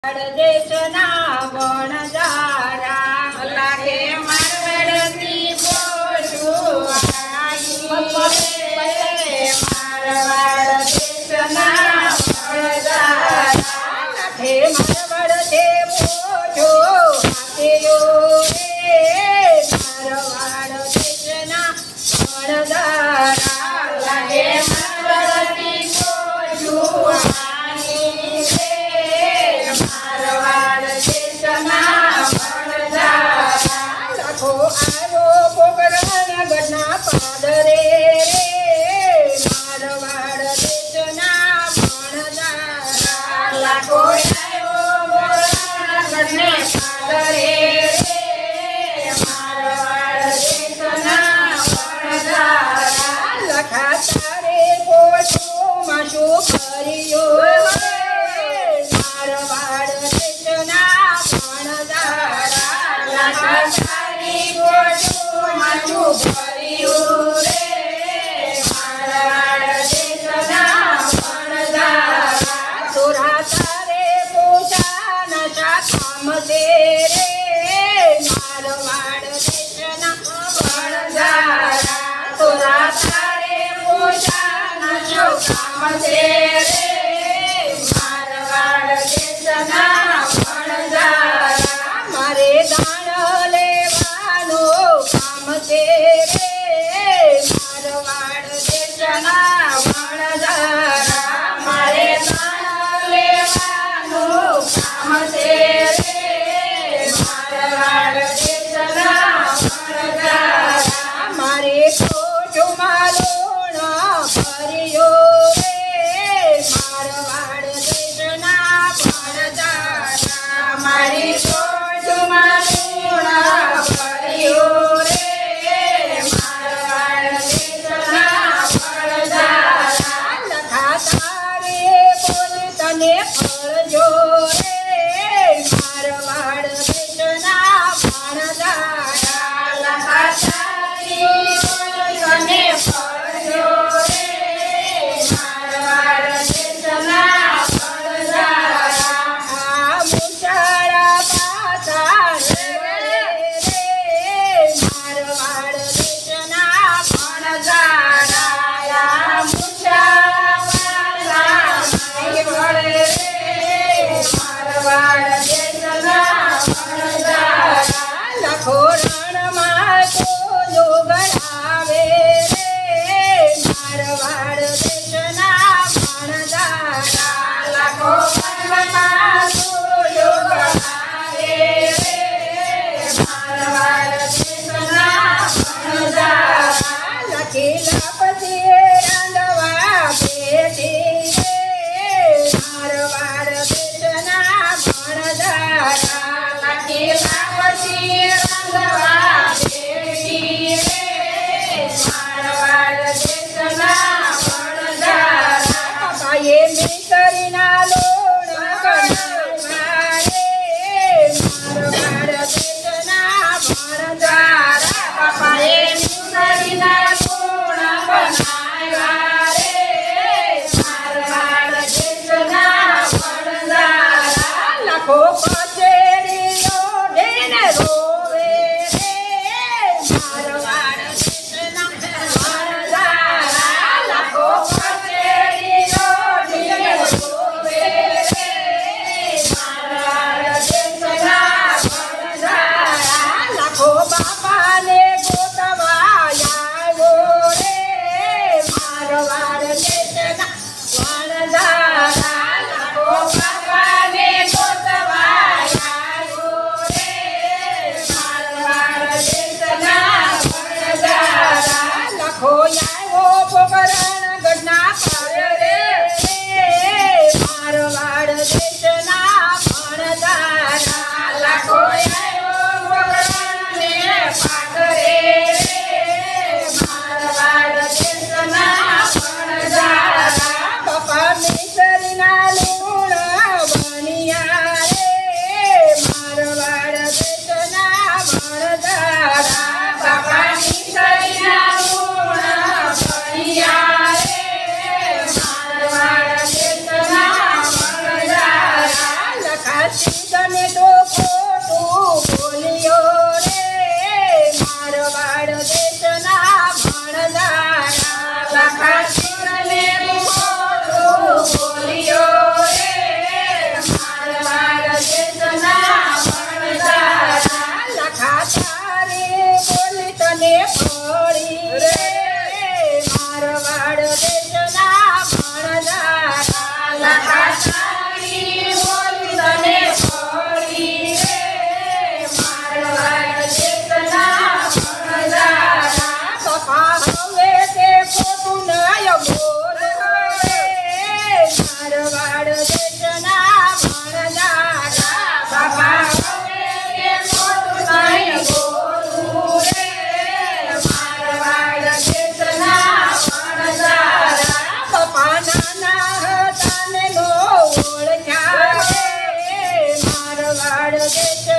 દેશના વણજારા લાગે મારવાડની પોછું મારવાડ દેશના વણજારા લાગે મારવાડ દે પોછું મારવાડ દેશના વણજારા લાગે મારવાડની પોછું મારે દાણ લેવાનો કામ છે મારવાડ દેશના વણજારા મારે દાણ લેવાનું કામ છે મારવાડ દેશના વણજારા મારે પોછું મારું ભર્યો મારવાડ દેશના વણજારા મારી પોછું મારું ભર્યો મારવાડ દેશના વણજારા લખા તારે બોલ તને ફળજો મારવાડ દેશના તને તો ખોટું બોલ્યો રે મારવાડ દેશના ભણનારા લખાતુરને ખોટું બોલ્યો રે મારવાડ દેશના ભણનારા લખાતા રે બોલી તને પડી રે મારવાડ દેશના ભણનારા લખાતારી બોલી તને પડી રે મારવાડ દેશના ભણનારા પપ્પા હવે તે ખોટું નય બોલ રે મારવાડ દેશના ભણનારા બાપા હવે તે ખોટું નય બોલું રે મારવાડ દેશના ભણનારા પપ્પા નાના હતા ને નો ઓળખ્યા રે મારવાડ દેશ